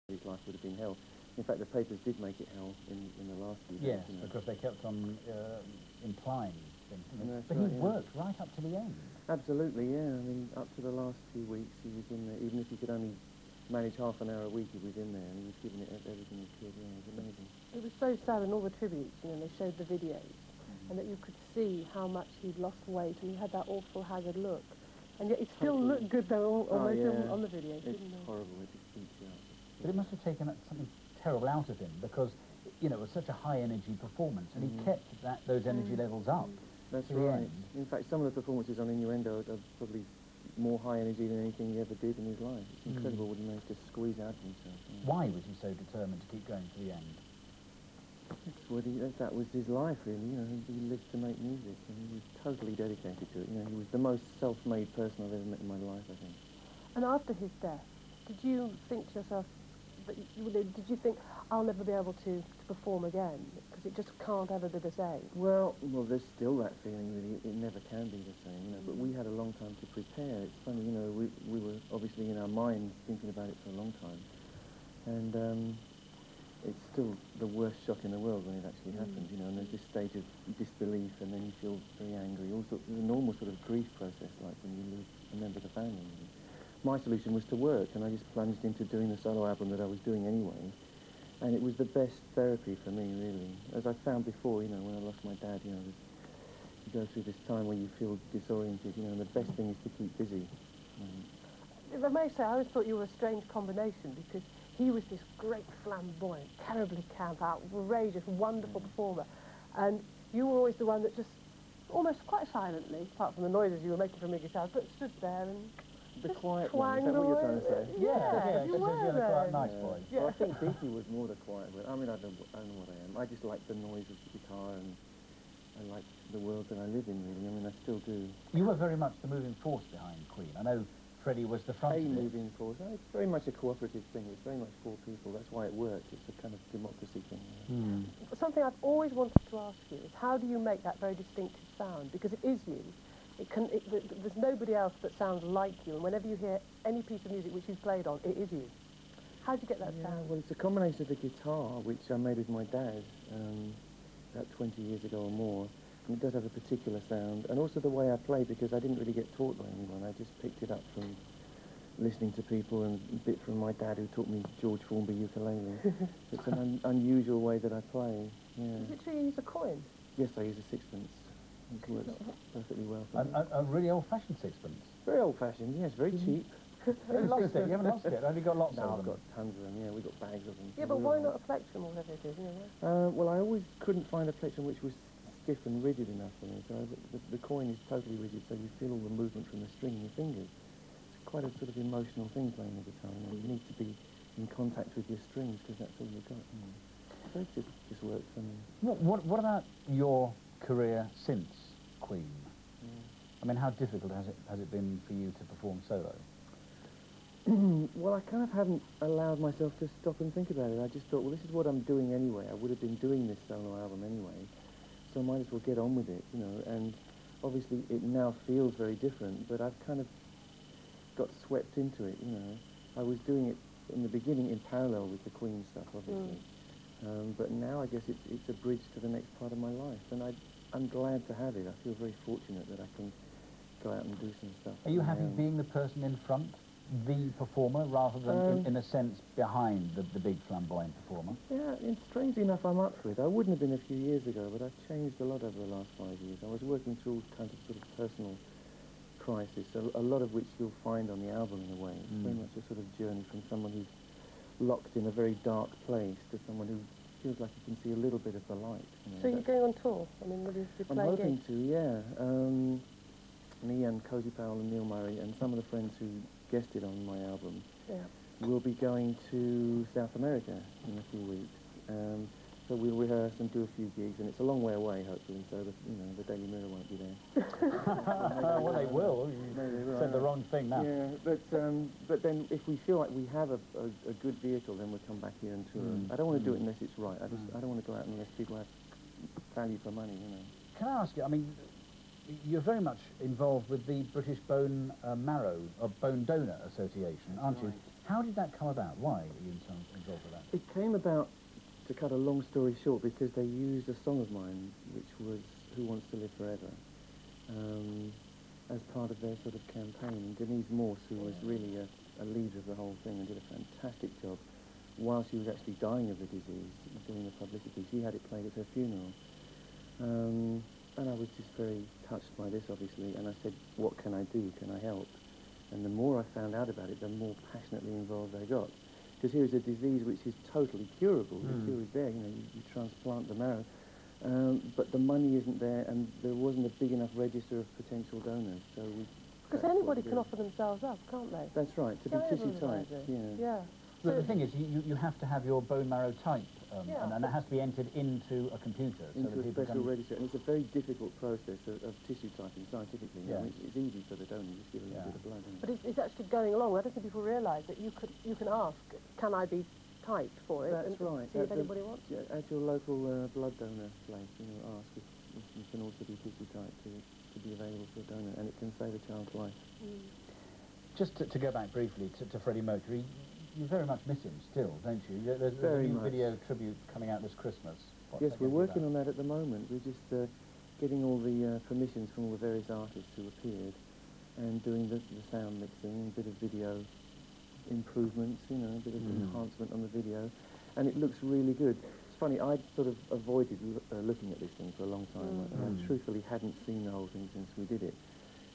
his life would have been hell. In fact, the papers did make it hell in the last few days. Yes, because they kept on implying things. Didn't they? That's But right, he yeah. worked right up to the end. Absolutely, yeah. I mean, up to the last few weeks, he was in there. Even if he could only manage half an hour a week, he was in there, and he was giving it everything he could. Yeah, it was amazing. It was so sad in all the tributes, you know, they showed the videos, and that you could see how much he'd lost weight, and he had that awful haggard look. And yet he still looked good, though, almost on the videos, It's didn't he? horrible, it just beats you up. But it must have taken something terrible out of him because, you know, it was such a high-energy performance, and he kept those energy levels up. That's to the right. end. In fact, some of the performances on Innuendo are probably more high energy than anything he ever did in his life. It's incredible what he managed to squeeze out of himself. Yeah. Why was he so determined to keep going to the end? That was his life, really. You know, he lived to make music, and he was totally dedicated to it. You know, he was the most self-made person I've ever met in my life, I think. And after his death, did you think to yourself, did you think, I'll never be able to perform again? Because it just can't ever be the same. Well, there's still that feeling, really. It never can be the same, you know. But we had a long time to prepare. It's funny, you know, we were obviously in our minds thinking about it for a long time. And it's still the worst shock in the world when it actually happens, you know, and there's this stage of disbelief, and then you feel very angry. Also, there's a normal sort of grief process, like when you lose a member of the family. My solution was to work, and I just plunged into doing the solo album that I was doing anyway, and it was the best therapy for me, really. As I found before, you know, when I lost my dad, you know, you go through this time where you feel disoriented, you know, and the best thing is to keep busy. If I may say, I always thought you were a strange combination, because he was this great flamboyant, terribly camp, outrageous, wonderful performer, and you were always the one that just, almost quite silently, apart from the noises you were making from your guitar, but stood there and The just quiet twanged one, is that what you're away. trying to say? Yeah, you because were you're a quite then. nice boy. Yeah. Well, I think Beatty was more the quiet one. I mean, I don't know what I am. I just like the noise of the guitar, and I like the world that I live in, really. I mean, I still do. You were very much the moving force behind Queen. I know Freddie was the front A of it. moving force. It's very much a cooperative thing. It's very much for people. That's why it works. It's a kind of democracy thing. Something I've always wanted to ask you is, how do you make that very distinctive sound? Because it is you. There's nobody else that sounds like you, and whenever you hear any piece of music which you've played on, it is you. How do you get that sound? Well, it's a combination of the guitar, which I made with my dad about 20 years ago or more, and it does have a particular sound, and also the way I play, because I didn't really get taught by anyone. I just picked it up from listening to people, and a bit from my dad, who taught me George Formby ukulele. It's an unusual way that I play. Yeah. Is it true you use a coin? Yes, I use a sixpence. It works perfectly well for me. A really old-fashioned sixpence. Very old-fashioned, yes, very cheap. You haven't lost it. You haven't lost it. Have you got lots No, of I've them? got tons of them, yeah, we've got bags of them. Yeah, but why not a plectrum or whatever it is, you know? Well, I always couldn't find a plectrum which was stiff and rigid enough for me, so the coin is totally rigid, so you feel all the movement from the string in your fingers. It's quite a sort of emotional thing, playing the guitar, you know. You need to be in contact with your strings, because that's all you've got. So it just works for me. What about your career since Queen? I mean, how difficult has it been for you to perform solo? Well, I kind of haven't allowed myself to stop and think about it. I just thought, well, this is what I'm doing anyway. I would have been doing this solo album anyway, so I might as well get on with it, you know. And obviously it now feels very different, but I've kind of got swept into it, you know. I was doing it in the beginning in parallel with the Queen stuff, obviously. But now I guess it's a bridge to the next part of my life, and I'm glad to have it. I feel very fortunate that I can go out and do some stuff. Are you happy being the person in front, the performer, rather than, in a sense, behind the big flamboyant performer? Yeah, and strangely enough, I'm up for it. I wouldn't have been a few years ago, but I've changed a lot over the last 5 years. I was working through all kinds of sort of personal crisis, a lot of which you'll find on the album in a way. It's very much a sort of journey from someone who's locked in a very dark place to someone who feels like you can see a little bit of the light. You know. So you're going on tour? I mean, will you be I'm playing hoping gigs? to, yeah. Me and Cozy Powell and Neil Murray and some of the friends who guested on my album will be going to South America in a few weeks. So we'll rehearse and do a few gigs, and it's a long way away, hopefully, so the Daily Mirror won't be there. Well, they will. Maybe they will. Said the wrong thing now. Yeah, but then if we feel like we have a good vehicle, then we'll come back here and tour. I don't want to do it unless it's right. I don't want to go out unless people have value for money, you know. Can I ask you, I mean, you're very much involved with the British Bone Marrow, or Bone Donor Association, aren't you? How did that come about? Why were you involved with that? It came about, to cut a long story short, because they used a song of mine, which was Who Wants to Live Forever, as part of their sort of campaign. And Denise Morse, who was really a leader of the whole thing and did a fantastic job, while she was actually dying of the disease, doing the publicity, she had it played at her funeral. And I was just very touched by this, obviously, and I said, what can I do? Can I help? And the more I found out about it, the more passionately involved I got. Because here is a disease which is totally curable. The cure is there, you know, you transplant the marrow. But the money isn't there, and there wasn't a big enough register of potential donors. So Because anybody can offer themselves up, can't they? That's right, to be tissue type. Yeah. But the thing is, you have to have your bone marrow type, and it has to be entered into a computer. Into so that a people special can... register, and it's a very difficult process of tissue typing scientifically. Yeah. I mean, it's easy for the donor, just give a little bit of blood. But it's actually going along. I don't think people realise that you can ask, can I be typed for it? That's and right. See if anybody wants it. Yeah, at your local blood donor place, you know, ask if you can also be tissue typed to be available for a donor, and it can save a child's life. Just to go back briefly to Freddie Mercury, you very much miss him still, don't you? There's a Very new much. video tribute coming out this Christmas. Yes, we're working on that at the moment. We're just getting all the permissions from all the various artists who appeared and doing the sound mixing, a bit of video improvements, you know, a bit of enhancement on the video. And it looks really good. It's funny, I'd sort of avoided looking at this thing for a long time, and I truthfully hadn't seen the whole thing since we did it.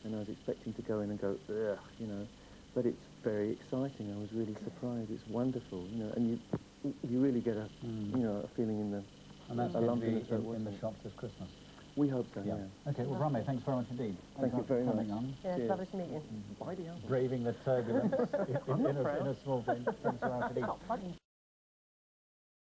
And I was expecting to go in and go, ugh, you know. But it's very exciting. I was really surprised. It's wonderful, you know, and you really get a, you know, a feeling in the... And that's a going to lump be in the throat, in the wasn't it? shops this Christmas. We hope so, yeah. Okay, well, Rame, thanks very much indeed. Thank you very coming much. on. Yeah, it's Cheers. lovely to meet you. Bye, the album. Braving the turbulence in a small thing. Thanks very much indeed. Not funny.